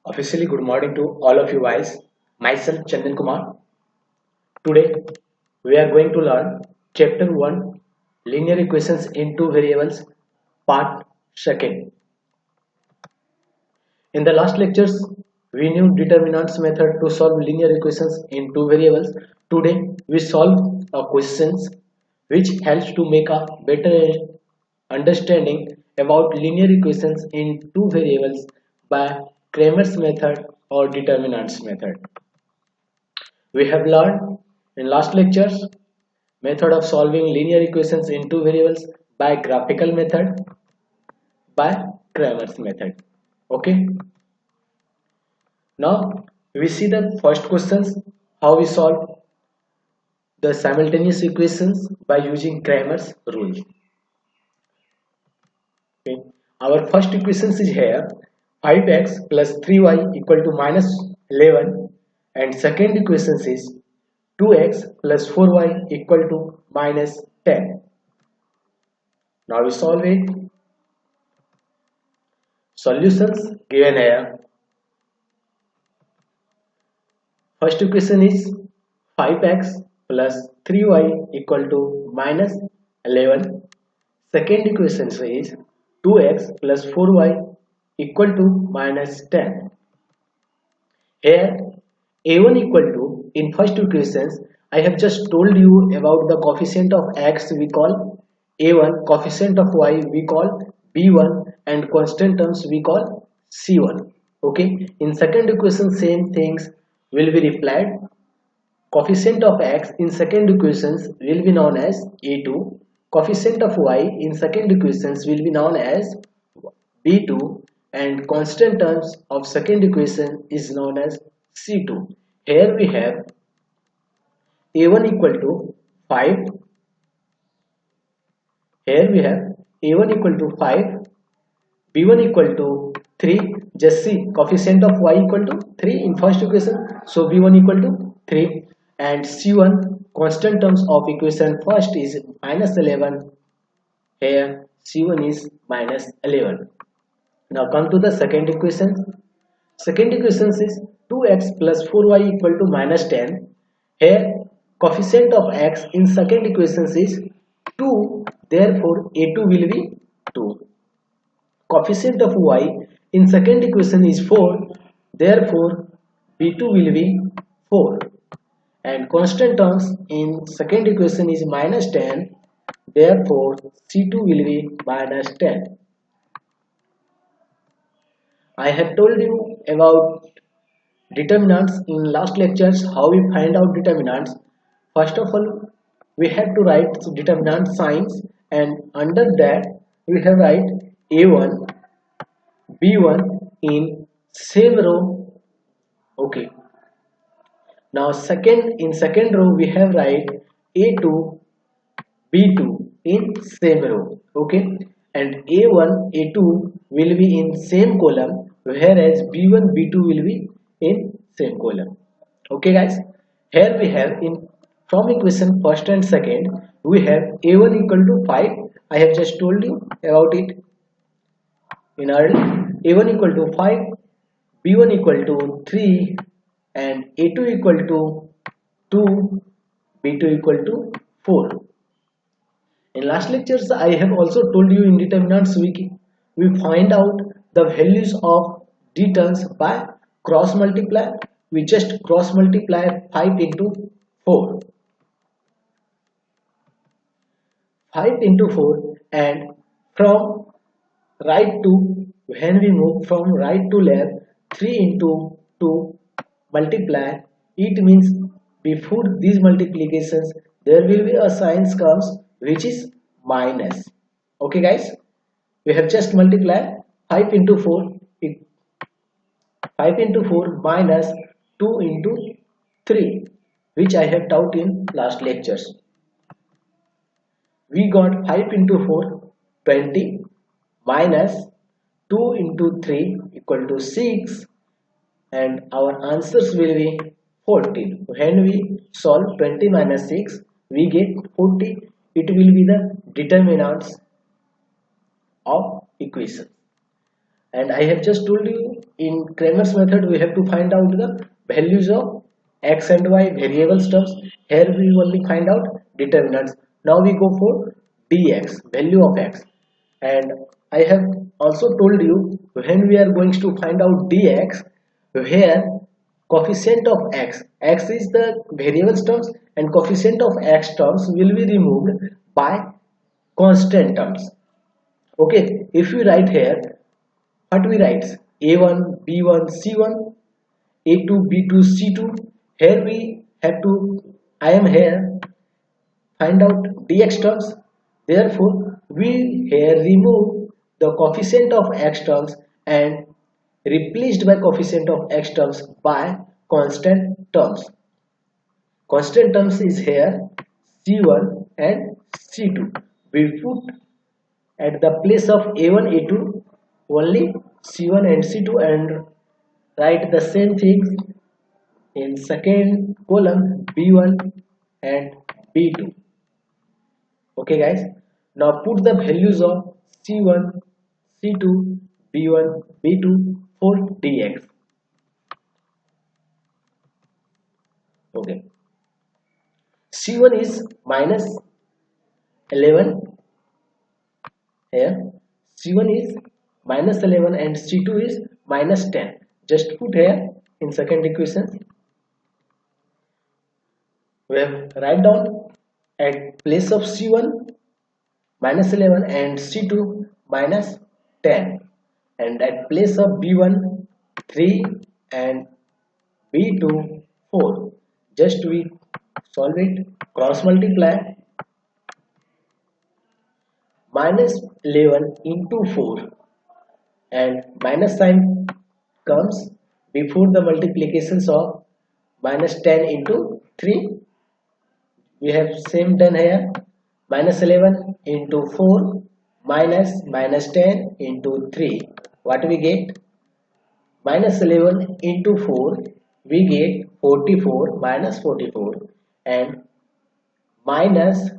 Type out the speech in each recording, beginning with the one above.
Officially, good morning to all of you guys. Myself, Chandan Kumar. Today, we are going to learn Chapter 1 Linear Equations in Two Variables, Part 2nd. In the last lectures, we knew determinants method to solve linear equations in two variables. Today, we solve questions which helps to make a better understanding about linear equations in two variables by Cramer's method or determinants method. We have learned in last lectures method of solving linear equations in two variables by graphical method by Cramer's method. Okay. Now we see the first questions how we solve the simultaneous equations by using Cramer's rule. Okay. Our first equation is here 5x plus 3y equal to minus 11 and second equation is 2x plus 4y equal to minus 10. Now we solve it. Solutions given here. First equation is 5x plus 3y equal to minus 11. Second equation is 2x plus 4y equal to minus 10. Here a1 equal to, in first equations I have just told you about the coefficient of x we call a1, coefficient of y we call b1 and constant terms we call c1. Okay, in second equation same things will be replied. Coefficient of x in second equations will be known as a2, coefficient of y in second equations will be known as b2 and constant terms of second equation is known as c2. Here we have a1 equal to 5. Here we have a1 equal to 5, b1 equal to 3. Just see coefficient of y equal to 3 in first equation, so b1 equal to 3 and c1 constant terms of equation first is minus 11. Here c1 is minus 11. Now come to the second equation. Second equation is 2x plus 4y equal to minus 10. Here coefficient of x in second equation is 2, therefore a2 will be 2. Coefficient of y in second equation is 4, therefore b2 will be 4. And constant terms in second equation is minus 10, therefore c2 will be minus 10. I have told you about determinants in last lectures, how we find out determinants. First of all, we have to write determinant signs and under that we have write a1, b1 in same row. Okay. Now in second row we have write a2, b2 in same row. Okay. And a1, a2 will be in same column whereas b1, b2 will be in same column. Okay guys, here we have in from equation first and second we have a1 equal to 5. I have just told you about it in early. a1 equal to 5, b1 equal to 3 and a2 equal to 2, b2 equal to 4. In last lectures I have also told you in determinants we find out the values of d terms by cross multiply. We just cross multiply 5 into 4. 5 into 4 and from right to, when we move from right to left, 3 into 2 multiply, it means before these multiplications there will be a sign comes which is minus. Okay guys, we have just multiplied 5 into 4, 5 into 4 minus 2 into 3 which I have taught in last lectures. We got 5 into 4 20 minus 2 into 3 equal to 6 and our answers will be 14. When we solve 20 minus 6 we get 40. It will be the determinants of equation. And I have just told you in Cramer's method we have to find out the values of x and y variable terms. Here we only find out determinants. Now we go for dx, value of x. And I have also told you when we are going to find out dx, here coefficient of x is the variable terms and coefficient of x terms will be removed by constant terms. Okay, if we write here, what we write? A1, B1, C1, A2, B2, C2. Here we have to, I am here, find out dx terms. Therefore, we here remove the coefficient of x terms and replaced by coefficient of x terms by constant terms. Constant terms is here C1 and C2. We put at the place of A1, A2 only C1 and C2 and write the same things in second column B1 and B2. Okay guys, now put the values of C1, C2, B1, B2 for dx. Okay, C1 is minus 11 here, C1 is minus 11 and C2 is minus 10. Just put here in second equation. We have write down at place of C1 minus 11 and C2 minus 10, and at place of B1 3 and B2 4. Just we solve it, cross multiply minus 11 into 4 and minus sign comes before the multiplications of minus 10 into 3. We have same done here, minus 11 into 4 minus 10 into 3. What we get? Minus 11 into 4 we get 44 minus 44 and minus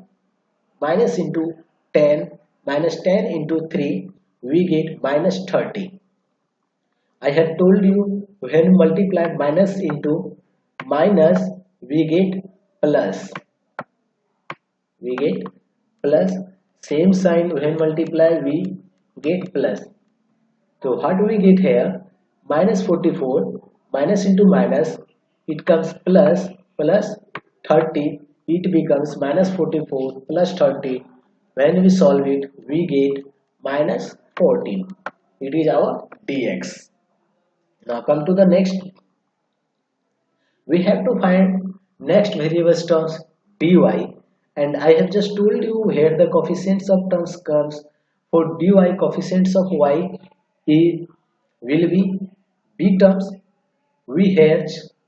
into 10 minus 10 into 3 we get minus 30. I have told you when multiply minus into minus we get plus. We get plus, same sign when multiply we get plus. So what do we get here? Minus 44 minus into minus, it comes plus 30, it becomes minus 44 plus 30. When we solve it we get minus 14. It is our dx. Now come to the next. We have to find next variable terms dy, and I have just told you here the coefficients of terms comes for dy. Coefficients of y will be b terms. We here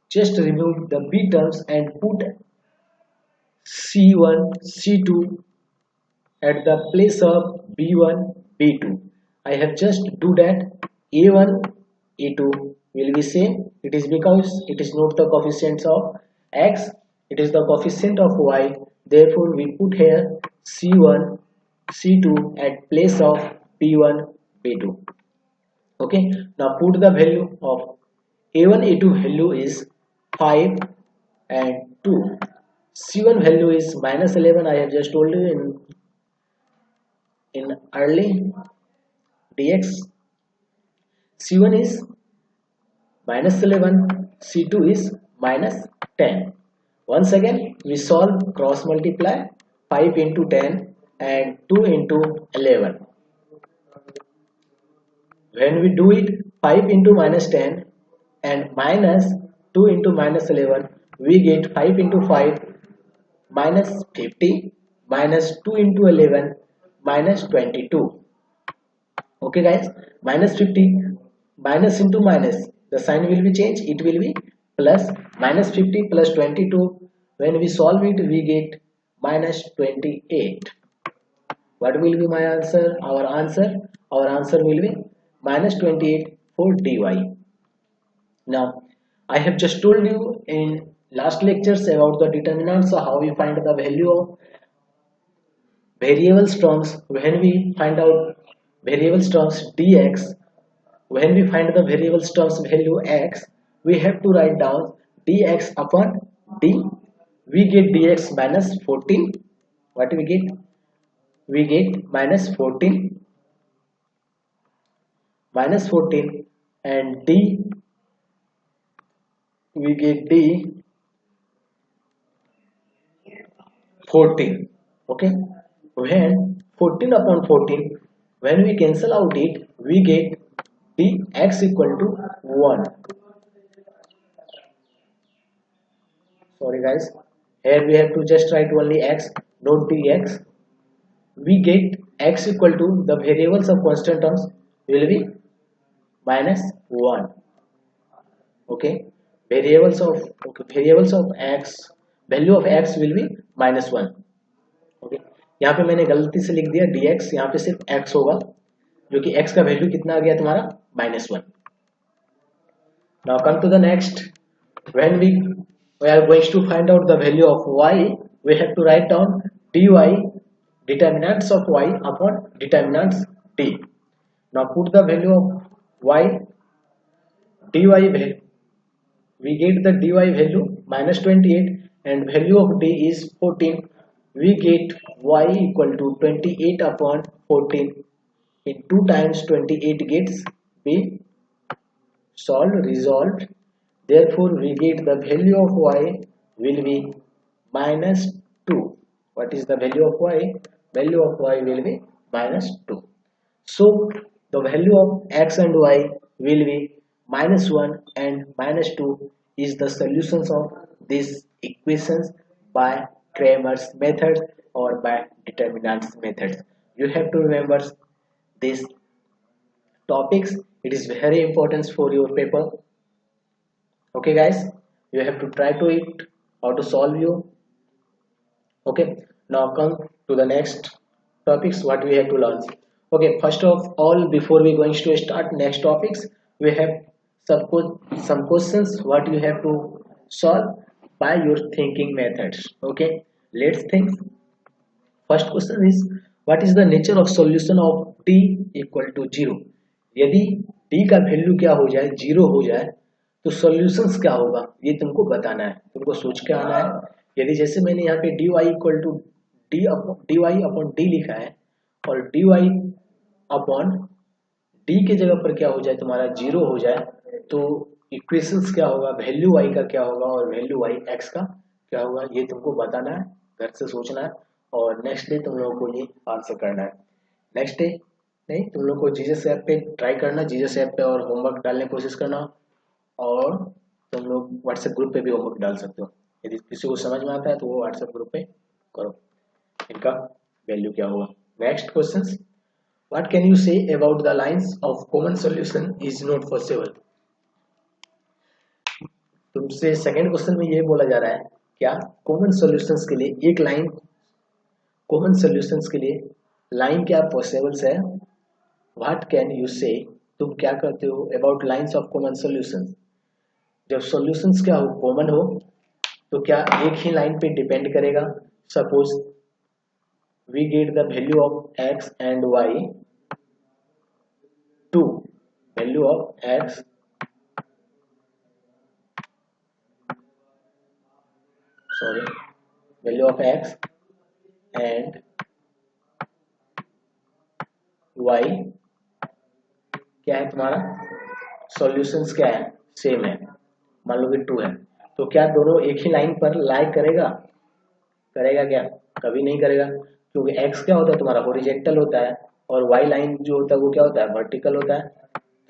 just remove the b terms and put c1 c2 at the place of b1 b2. I have just do that. A1 A2 will be same. It is because it is not the coefficients of x, it is the coefficient of y. Therefore we put here c1 c2 at place of b1 b2. Okay, now put the value of a1 a2 value is 5 and 2. C1 value is minus 11. I have just told you in early dx. C1 is minus 11, C2 is minus 10. Once again we solve, cross multiply 5 into 10 and 2 into 11. When we do it, 5 into minus 10 and minus 2 into minus 11, we get 5 into 5 minus 50 minus 2 into 11 minus 22. Okay guys, minus 50 minus into minus, the sign will be changed, it will be plus. Minus 50 plus 22, when we solve it we get minus 28. What will be my answer? Our answer will be minus 28 for dy. Now I have just told you in last lectures about the determinants, how we find the value of variable terms. When we find out variable terms dx, when we find the variables terms value x, we have to write down dx upon d. We get dx minus 14. What we get? We get minus 14, and d, we get d 14. Okay, when 14 upon 14, when we cancel out it, we get dx equal to 1. Sorry guys, here we have to just write only x, not dx. We get x equal to, the variables of constant terms will be minus 1. Okay, variables of x, value of x will be minus 1. Okay, यहाँ पे मैंने गलती से लिख दिया dx, यहाँ पे सिर्फ x होगा, जो कि x का वैल्यू कितना आ गया तुम्हारा -1. Now come to the next. When we are going to find out the value of y, we have to write down dy determinants of y upon determinants d. Now put the value of y, dy value, we get the dy value -28 and value of d is 14. We get y equal to 28 upon 14. In 2 times 28 gets be resolved. Therefore we get the value of y will be -2. What is the value of y? Value of y will be -2. So the value of x and y will be -1 and -2 is the solutions of these equations by Cramer's method or by determinants methods. You have to remember these topics. It is very important for your paper. Okay guys, you have to try to it how to solve you. Okay, now come to the next topics what we have to learn. Okay, first of all, before we going to start next topics, we have some questions what you have to solve by your thinking methods. Okay, let's think. First question is, what is the nature of solution of t equal to 0? यदि t का value क्या हो जाए, 0 हो जाए, तो solutions क्या होगा ये तुमको बताना है, तुमको सोच के आना है. यदि जैसे मैंने यहाँ पे dy equal to dy upon d लिखा है और dy अपॉन d के जगह पर क्या हो जाए तुम्हारा 0 हो जाए, तो इक्वेशंस क्या होगा, वैल्यू y का क्या होगा और वैल्यू y x का क्या होगा, ये तुमको बताना है, घर से सोचना है और नेक्स्ट डे तुम लोगों को ये आंसर करना है. नेक्स्ट डे नहीं, तुम लोग को जीजस ऐप पे ट्राई करना, जीजस ऐप पे और होमवर्क डालने की कोशिश करना, और तुम लोग व्हाट्सएप ग्रुप पे भी होमवर्क डाल सकते हो. यदि किसी को समझ में आता है तो वो व्हाट्सएप ग्रुप पे करो, इनका वैल्यू क्या होगा. Next question, what can you say about the lines of common solution is not possible. तुमसे सेकंड क्वेश्चन में ये बोला जा रहा है, क्या कॉमन सॉल्यूशंस के लिए एक लाइन, कॉमन सॉल्यूशंस के लिए लाइन क्या पॉसिबल्स है. व्हाट कैन यू से, तुम क्या करते हो about lines of common solutions. जब सॉल्यूशंस क्या हो, कॉमन हो, तो क्या एक ही लाइन पे डिपेंड करेगा. Suppose we get the value of x and y to value of x value of x and y क्या है तुम्हारा, सॉल्यूशंस क्या है, सेम है, मान लो कि 2 है, तो क्या दोनों एक ही लाइन पर लाई करेगा, करेगा क्या, कभी नहीं करेगा, क्योंकि x क्या होता है तुम्हारा हॉरिजॉन्टल होता है और y लाइन जो होता है वो क्या होता है वर्टिकल होता है.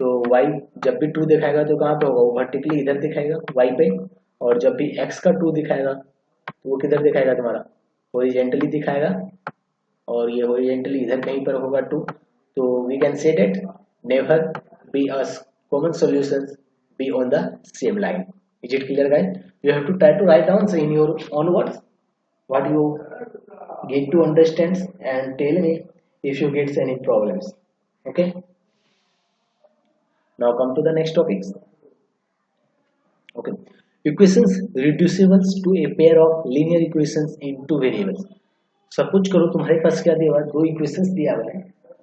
तो y जब भी 2 दिखाएगा तो कहाँ पे होगा, वो वर्टिकली इधर दिखाएगा y पे, और जब भी x का 2 दिखाएगा तो वो किधर दिखाएगा तुम्हारा हॉरिजॉन्टली दिखाएगा, और ये हॉरिजॉन्टली इधर कहीं पर होगा 2. तो we can say that never be a common solutions be on the same line. Is it clear guys? You have to try to write down in your own words what you get to understand and tell me if you get any problems. Okay, now come to the next topics. Okay, equations reducible to a pair of linear equations in two variables. Suppose करो तुम्हारे पास क्या दिया हुआ है, दो equations दिया हुआ है,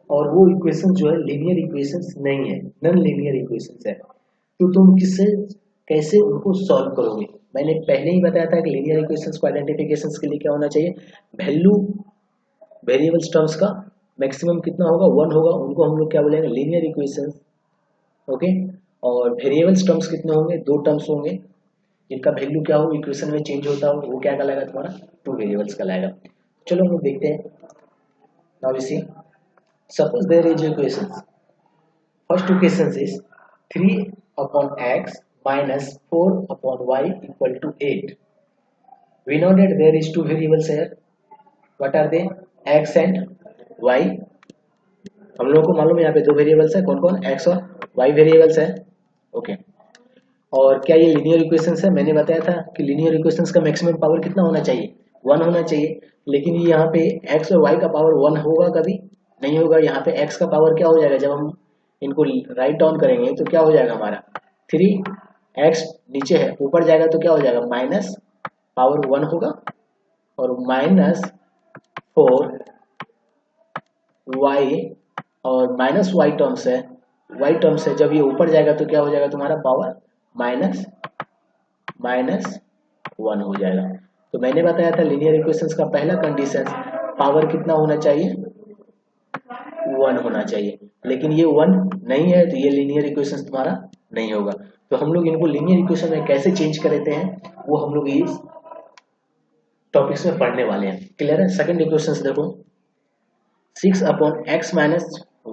और वो इक्वेशन जो है लीनियर इक्वेशंस नहीं है, नॉन लीनियर इक्वेशंस है, तो तुम किससे कैसे उनको सॉल्व करोगे? मैंने पहले ही बताया था कि लीनियर इक्वेशंस को आइडेंटिफिकेशंस के लिए क्या होना चाहिए, वैल्यू वेरिएबल्स टर्म्स का मैक्सिमम कितना होगा, 1 होगा, उनको हम लोग क्या बोलेंगे, लीनियर इक्वेशंस। ओके, और वेरिएबल्स टर्म्स कितने होंगे, 2 टर्म्स होंगे जिनका वैल्यू क्या हो इक्वेशन में चेंज होता हो, वो क्या कहलाएगा तुम्हारा, 2 वेरिएबल्स कहलाएगा। चलो हम लोग देखते हैं। Now we see, suppose there is equation, first equation is 3 upon x minus 4 upon y equal to 8. We know that there is two variables here. What are they? X and y. हम लोगों को मालूम है यहाँ पे 2 variables है, कौन कौन, x और y वेरिएबल्स है। ओके, और क्या ये लीनियर इक्वेशंस है? मैंने बताया था कि लीनियर इक्वेशंस का मैक्सिमम पावर कितना होना चाहिए, 1 होना चाहिए, लेकिन ये यहाँ पे x और y का पावर 1 होगा कभी नहीं होगा। यहाँ पे x का पावर क्या हो जाएगा, जब हम इनको राइट डाउन करेंगे तो क्या हो जाएगा हमारा, 3x नीचे है, ऊपर जाएगा तो क्या हो जाएगा, माइनस पावर 1 होगा, और माइनस 4y, और माइनस y टर्म्स है, y टर्म्स है, जब ये ऊपर जाएगा तो क्या हो जाएगा तुम्हारा पावर माइनस 1 हो जाएगा। तो मैंने बताया था लीनियर इक्वेशंस का पहला कंडीशन पावर कितना होना चाहिए, 1 होना चाहिए, लेकिन ये 1 नहीं है तो ये लीनियर इक्वेशंस तुम्हारा नहीं होगा। तो हम लोग इनको लीनियर इक्वेशन में कैसे चेंज करते हैं वो हम लोग इस टॉपिक्स में पढ़ने वाले हैं। क्लियर है? सेकंड इक्वेशंस देखो, 6 upon x minus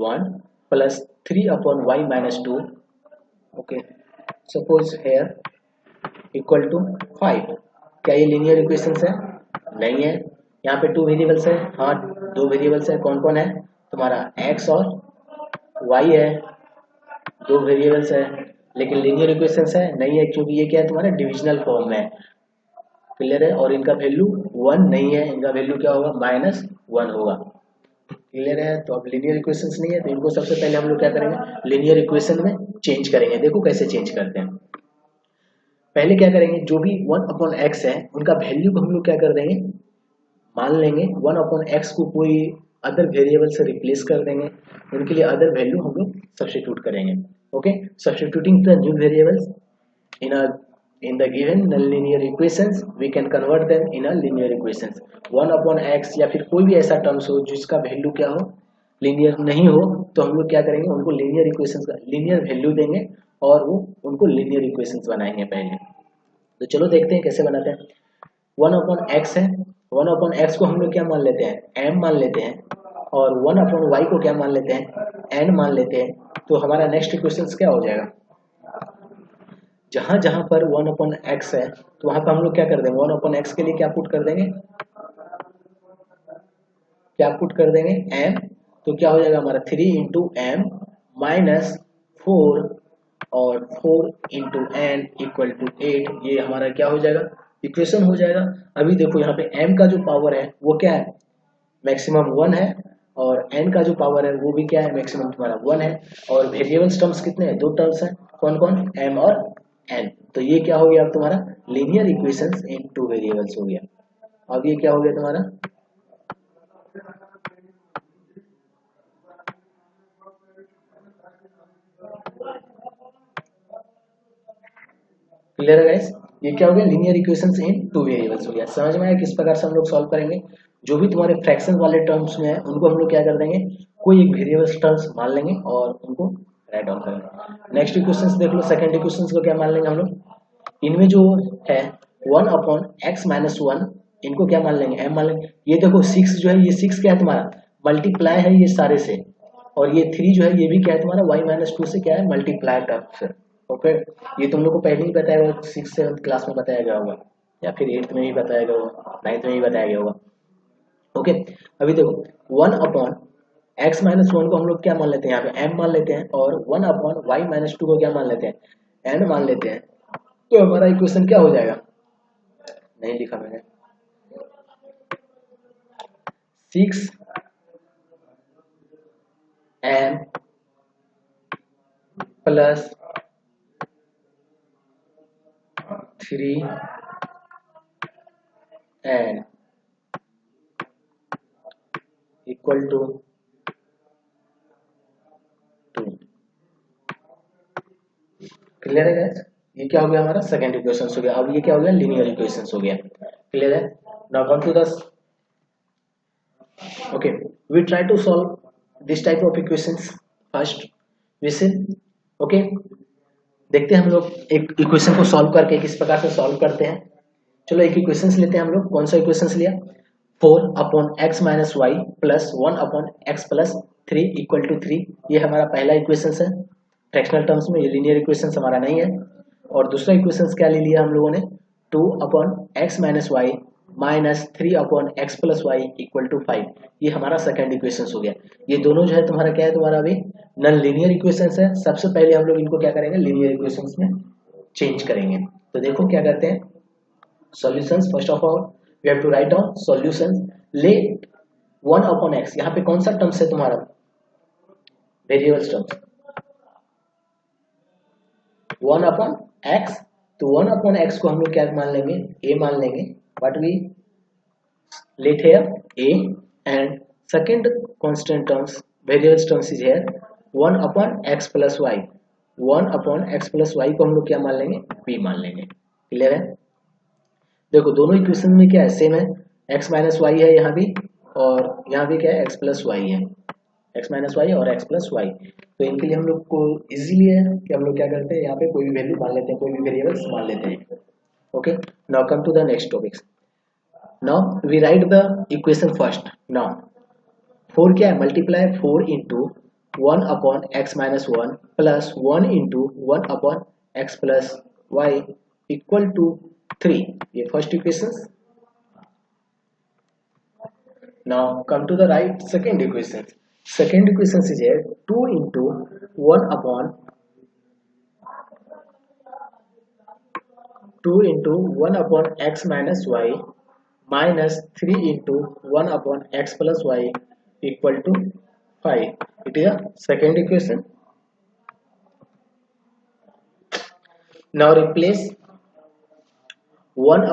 1 plus 3 upon y minus 2, okay, suppose here equal to 5। क्या ये लीनियर इक्वेशंस है? नहीं है। यहाँ पे 2 वेरिएबल्स है, हाँ 2 वेरिएबल्स है, कौन कौन है तुम्हारा, x और y है, 2 वेरिएबल्स है, लेकिन लीनियर इक्वेशंस है नहीं है, क्योंकि ये क्या है तुम्हारा डिविजनल फॉर्म में है। क्लियर है? और इनका वैल्यू 1 नहीं है, इनका वैल्यू क्या होगा, -1 होगा। क्लियर है? तो अब लीनियर इक्वेशंस नहीं है, तो इनको सबसे पहले हम लोग क्या करेंगे, लीनियर इक्वेशन में चेंज करेंगे। देखो कैसे चेंज करते हैं। पहले क्या करेंगे, जो भी 1 अपॉन एक्स है उनका वैल्यू को हम लोग क्या कर देंगे, मान लेंगे 1 अपॉन एक्स को कोई अदर वेरिएबल से रिप्लेस कर देंगे, उनके लिए अदर वैल्यू हम लोग सब्स्टिट्यूट करेंगे। Okay, substituting the new variables in the given non-linear equations we can convert them in a linear equations। 1 upon x या फिर कोई भी ऐसा टर्म्स हो जिसका वैल्यू क्या हो, लीनियर नहीं हो, तो हम लोग क्या करेंगे, उनको लीनियर इक्वेशंस का लीनियर वैल्यू देंगे और वो उनको लीनियर इक्वेशंस बनाएंगे पहले। तो चलो देखते हैं कैसे बनाते हैं। 1 अपॉन एक्स है, 1 अपॉन एक्स को हम लोग क्या मान लेते हैं, m मान लेते हैं, और 1 अपॉन y को क्या मान लेते हैं, n मान लेते हैं। तो हमारा नेक्स्ट इक्वेशन क्या हो जाएगा, जहां जहां पर 1 अपॉन एक्स है तो वहां पर हम लोग क्या कर देंगे, 1 अपॉन एक्स के लिए क्या पुट कर देंगे, क्या पुट कर देंगे, m। तो क्या हो जाएगा हमारा 3 इंटू एम माइनस 4 और 4 इंटू एन इक्वल टू 8। ये हमारा क्या हो जाएगा, इक्वेशन हो जाएगा। अभी देखो यहाँ पे m का जो पावर है वो क्या है, मैक्सिमम 1 है, और n का जो पावर है वो भी क्या है, मैक्सिमम तुम्हारा 1 है, और वेरिएबल्स टर्म्स कितने हैं, 2 टर्म्स हैं, कौन कौन, m और n। तो ये क्या हो गया अब तुम्हारा लीनियर इक्वेशंस इन 2 वेरिएबल्स हो गया। अब ये क्या हो गया तुम्हारा, क्लियर है गाइस? ये क्या हो गया, लीनियर इक्वेशंस इन 2 वेरिएबल्स हो गया। समझ में आया किस प्रकार से हम लोग सॉल्व करेंगे। जो भी तुम्हारे फ्रैक्शन वाले टर्म्स में है उनको हम लोग क्या कर देंगे, कोई एक वेरिएबल टर्म्स मान लेंगे और उनको राइट डाउन करेंगे। नेक्स्ट इक्वेशंस देख लो, सेकंड इक्वेशंस को क्या मान लेंगे हम लोग, इनमें जो है 1 अपॉन एक्स माइनस 1, इनको क्या मान लेंगे, m मान लेंगे। ये देखो 6 जो है, ये 6 क्या है तुम्हारा, मल्टीप्लाई है ये सारे से, और ये 3 जो है ये भी क्या है तुम्हारा y-2 से क्या है, मल्टीप्लाई टर्म से। ओके, ये तुम लोग को पहले ही बताया होगा, 6th-7th क्लास में बताया गया होगा, या फिर 8th में भी बताया गया होगा, 9th में भी बताया गया होगा। ओके, अभी देखो 1 अपॉन एक्स माइनस 1 को हम लोग क्या मान लेते हैं, यहाँ पे m मान लेते हैं, और 1 अपॉन y-2 को क्या मान लेते हैं, n मान लेते हैं। तो हमारा इक्वेशन क्या हो जाएगा, नहीं लिखा मैंने, 6 m plus 3 n equal to 2। Clear है गाइस? ये क्या हो गया हमारा सेकंड इक्वेशन हो गया। अब ये क्या हो गया लीनियर इक्वेशन हो गया। क्लियर है? Now come to the okay, we try to solve this type of equations first we see। okay, देखते हैं हम लोग एक इक्वेशन को सॉल्व करके किस प्रकार से सॉल्व करते हैं। चलो एक इक्वेशन लेते हैं हम लोग। कौन सा इक्वेशन लिया? 4 upon x minus y plus 1 upon x plus 3 equal to 3। ये हमारा पहला इक्वेशन है फ्रैक्शनल टर्म्स में। ये लीनियर इक्वेशन हमारा नहीं है। और दूसरा इक्वेशन क्या ले लिया हम लोगों ने? 2 upon x minus y minus 3 upon x plus y equal to 5। ये हमारा सेकंड इक्वेशन हो गया। ये दोनों जो है तुम्हारा क्या है? तुम्हारा अभी नॉन लीनियर इक्वेशंस है। सबसे पहले हम लोग इनको क्या करेंगे? लीनियर इक्वेशंस में चेंज करेंगे। तो देखो क्या करते हैं solutions. First of all we have to write down solutions. Let 1 upon x, यहाँ पे कौन सा टर्म्स है तुम्हारा? Variables terms 1 upon x. तो 1 अपॉन एक्स को हम लोग क्या मान लेंगे? ए मान लेंगे। What we let here a and second constant terms variables terms is here 1 upon x plus y. 1 upon x plus y को हम लोग क्या मान लेंगे? बी मान लेंगे। क्लियर है? देखो दोनों इक्वेशन में क्या है? सेम है। एक्स माइनस वाई है यहाँ भी और यहाँ भी क्या है? एक्स प्लस वाई है। एक्स माइनस वाई और एक्स प्लस वाई। तो इनके लिए हम लोग को इजीली है कि हम लोग क्या करते हैं यहाँ पे कोई भी वैल्यू मान लेते हैं, कोई भी वेरिएबल्स मान लेते हैं। Okay, now come to the next topics. Now we write the equation first. Now 4 क्या है? Multiply 4 into 1 upon x minus 1 plus 1 into 1 upon x plus y equal to 3। ये first equation. Now come to the right second equation. Second equation is here 2 into 1 upon 2 into 1 upon x minus y minus 3 into 1 upon x plus y equal to 5. It is a second equation. Now replace 1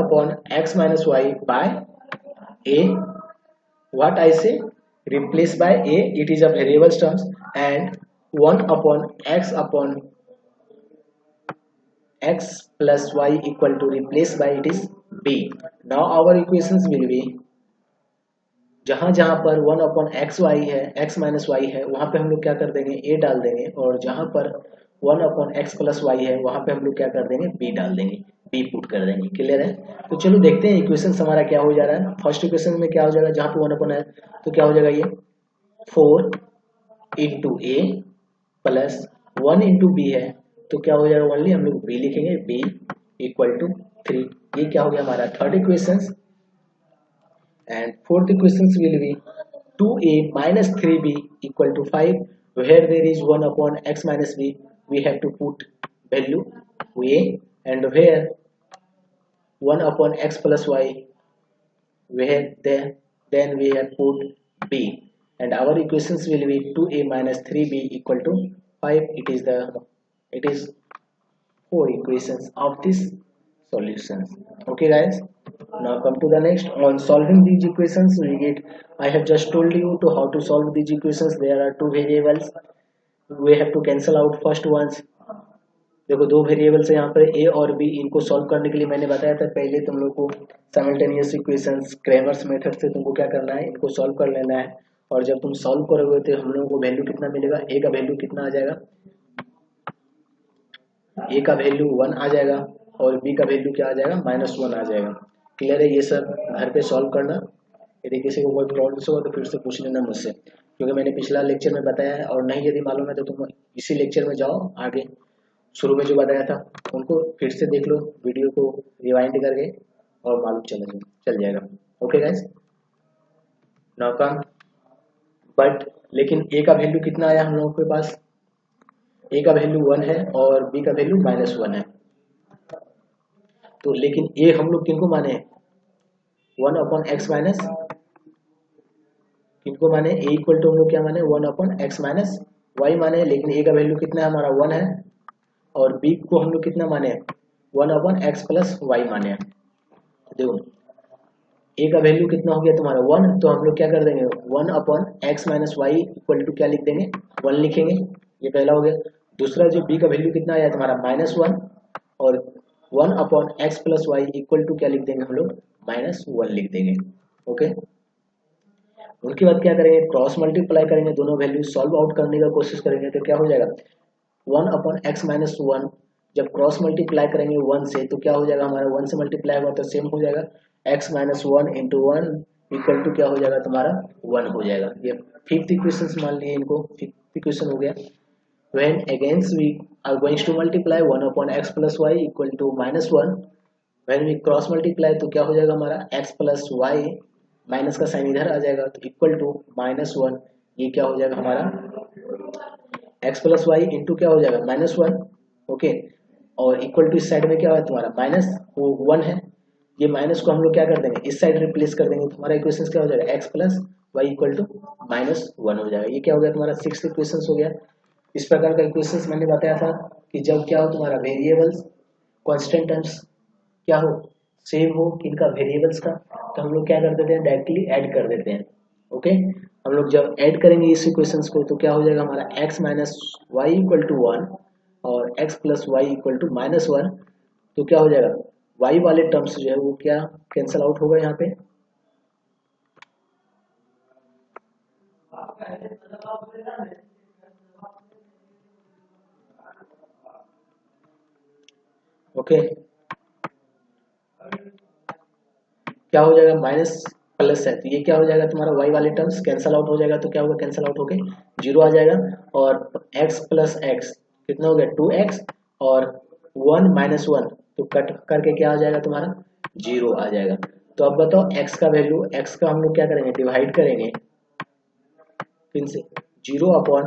upon x minus y by a. What I say? Replace by a, it is a variable terms, and 1 upon x plus y equal to replace by it is b. Now our equations will be जहां जहां पर 1 upon x Y है, x minus Y है, वहां पे हम लोग क्या कर देंगे? a डाल देंगे। और जहां पर 1 upon x प्लस वाई है वहां पे हम लोग क्या कर देंगे? b डाल देंगे, b पुट कर देंगे। क्लियर है? तो चलो देखते हैं इक्वेशन हमारा क्या हो जा रहा है। फर्स्ट इक्वेशन में क्या हो जाएगा? जहां पे 1 upon है तो क्या हो जाएगा? ये 4 इंटू ए प्लस 1 इंटू बी है तो क्या हो जाएगा? ओनली हम लोग b लिखेंगे, b इक्वल टू 3। ये क्या हो गया हमारा third equation. And fourth equations will be 2a minus 3b equal to 5. Where there is 1 upon x minus b, we have to put value a, and where 1 upon x plus y, where there then we have put b, and our equations will be 2a minus 3b equal to 5. It is 4 equations of this solutions. Okay guys, now come to the next. On solving these equations we get, I have just told you to how to solve these equations. There are two variables, we have to cancel out first ones. देखो दो variables है यहाँ पर a और b। इनको solve करने के लिए मैंने बताया था पहले तुम लोग को साइमल्टेनियस इक्वेशंस क्रैमर्स मेथड से तुमको क्या करना है? इनको सॉल्व कर लेना है। और जब तुम सॉल्व करोगे तो हम लोगों को वैल्यू कितना मिलेगा? a का वैल्यू कितना आ जाएगा? a का वैल्यू 1 आ जाएगा और b का वैल्यू क्या आ जाएगा? -1 आ जाएगा। क्लियर है? ये सब घर पे सॉल्व करना। यदि किसी को कोई प्रॉब्लम होगा तो फिर से पूछ लेना मुझसे, क्योंकि मैंने पिछला लेक्चर में बताया है। और नहीं यदि मालूम है तो तुम इसी लेक्चर में जाओ, आगे शुरू में जो बताया था उनको फिर से देख लो, वीडियो को रिवाइंड करके, और मालूम चल जाएगा। Okay guys, now come but लेकिन a का वैल्यू कितना आया हम लोगों के पास? a का वैल्यू 1 है और b का वैल्यू -1 है। तो लेकिन a हम लोग किनको माने? 1 अपॉन एक्स माइनस, किनको माने? a इक्वल टू हम लोग क्या माने? 1 अपॉन एक्स माइनस वाई माने। लेकिन a का वैल्यू कितना है हमारा? 1 है। और b को हम लोग कितना माने? 1 अपॉन एक्स प्लस वाई माने। देखो ए का वैल्यू कितना हो गया तुम्हारा 1, तो हम लोग क्या कर देंगे 1 upon x minus y equal to क्या लिख देंगे 1 लिखेंगे, ये पहला हो गया। दूसरा जो बी का वैल्यू कितना आया तुम्हारा -1 और 1 upon x plus y equal to क्या लिख देंगे हम लोग -1 लिख देंगे। ओके, उनके बाद क्या करेंगे क्रॉस मल्टीप्लाई करेंगे, दोनों वैल्यू सॉल्व आउट करने का कोशिश करेंगे, तो क्या हो जाएगा 1 अपॉन एक्स माइनस 1 जब क्रॉस मल्टीप्लाई करेंगे 1 से तो क्या हो जाएगा हमारा 1 से मल्टीप्लाई हुआ तो सेम हो जाएगा x minus 1 into 1 equal to क्या हो जाएगा तुम्हारा 1 हो जाएगा। ये फिफ्थ इक्वेशन मान लिए इनको, फिफ्थ इक्वेशन हो गया। when against we are going to multiply 1 upon x plus y equal to -1, when we cross multiply तो क्या हो जाएगा हमारा x plus y माइनस का साइन इधर आ जाएगा तो इक्वल टू -1, ये क्या हो जाएगा हमारा x प्लस वाई इंटू क्या हो जाएगा -1। ओके, और इक्वल टू इस साइड में क्या है तुम्हारा -1 है, ये माइनस को हम लोग क्या कर देंगे इस साइड रिप्लेस कर देंगे, तुम्हारा इक्वेशन क्या हो जाएगा x plus y equal to -1 हो जाएगा। ये क्या हो गया तुम्हारा सिक्स्थ इक्वेशन हो गया। इस प्रकार का इक्वेशंस मैंने बताया था कि जब क्या हो तुम्हारा वेरिएबल्स कांस्टेंट टर्म्स क्या हो सेम हो इनका वेरिएबल्स का, तो हम लोग क्या कर देते हैं डायरेक्टली ऐड कर देते हैं। ओके, हम लोग जब ऐड करेंगे इस इक्वेशंस को तो क्या हो जाएगा हमारा x minus y equal to 1 और x plus y equal to -1, तो क्या हो जाएगा y वाले टर्म्स जो है वो क्या कैंसल आउट होगा यहाँ पे। ओके, क्या हो जाएगा माइनस प्लस है तो ये क्या हो जाएगा तुम्हारा y वाले टर्म्स कैंसल आउट हो जाएगा, तो क्या होगा कैंसल आउट होके 0 आ जाएगा और x प्लस एक्स कितना हो गया 2x और 1 माइनस 1 तो कट करके क्या आ जाएगा तुम्हारा 0 आ जाएगा। तो अब बताओ x का वैल्यू, x का हम लोग क्या करेंगे डिवाइड करेंगे फिर से 0 अपॉन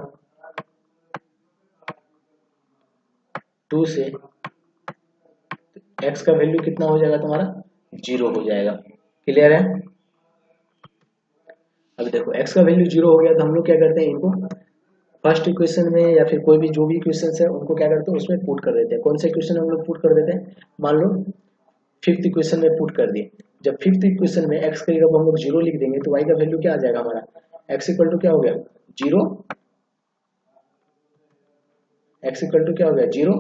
2 से x का वैल्यू कितना हो जाएगा तुम्हारा 0 हो जाएगा। क्लियर है। अभी देखो x का वैल्यू 0 हो गया तो हम लोग क्या करते हैं इनको फर्स्ट इक्वेशन में या फिर कोई भी जो भी इक्वेशन है उनको क्या करते हैं उसमें पुट कर देते हैं। कौन सा इक्वेशन हम लोग पुट कर देते हैं, मान लो फिफ्थ इक्वेशन में पुट कर दिए। जब फिफ्थ इक्वेशन में x का जब हम लोग 0 लिख देंगे तो y का वैल्यू क्या आ जाएगा हमारा x इक्वल टू क्या हो गया 0, x इक्वल टू क्या हो गया 0,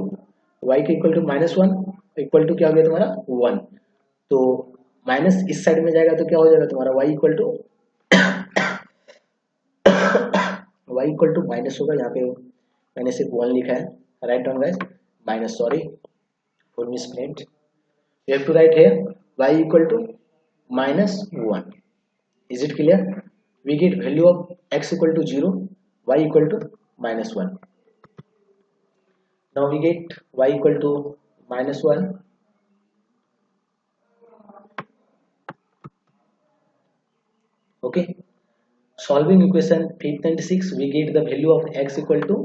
y के इक्वल टू -1 इक्वल टू क्या हो गया तुम्हारा 1, तो माइनस इस साइड में जाएगा तो क्या हो जाएगा तुम्हारा y equal to y equal to minus होगा, यहाँ पे मैंने सिर्फ 1 लिखा है, write down guys minus, sorry for misprint, you have to write here y equal to -1। Is it clear? We get value of x equal to 0, y equal to -1। now we get y equal to -1, okay, solving equation 5th and 6th we get the value of x equal to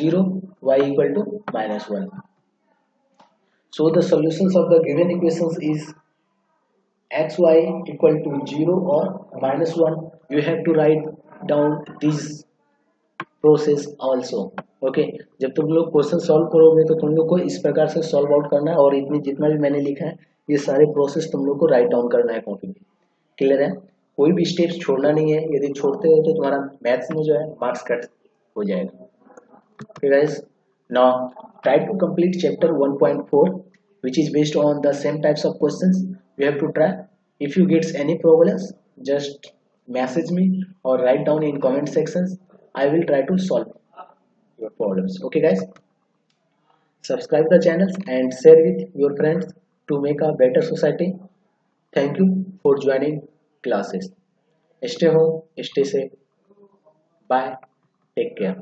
0, y equal to -1. So the solutions of the given equations is xy equal to 0 or -1. You have to write down this process also. Okay, जब तुम लोग question solve करोगे तो तुम लोग को इस प्रकार से सॉल्व आउट करना है और इतनी जितना भी मैंने लिखा है ये सारे प्रोसेस तुम लोग को राइट डाउन करना है कॉपी पे। क्लियर है? कोई भी स्टेप्स छोड़ना नहीं है, यदि छोड़ते हो तो तुम्हारा मैथ्स में जो है मार्क्स कट हो जाएगा। Okay guys, now try to complete chapter 1.4 which is based on the same types of questions. You have to try. If you get any problems just message me or write down in comment sections. I will try to solve your problems. Okay guys, subscribe the channels and share with your friends to make a better society. Thank you for joining classes. Stay home, stay safe. Bye, take care.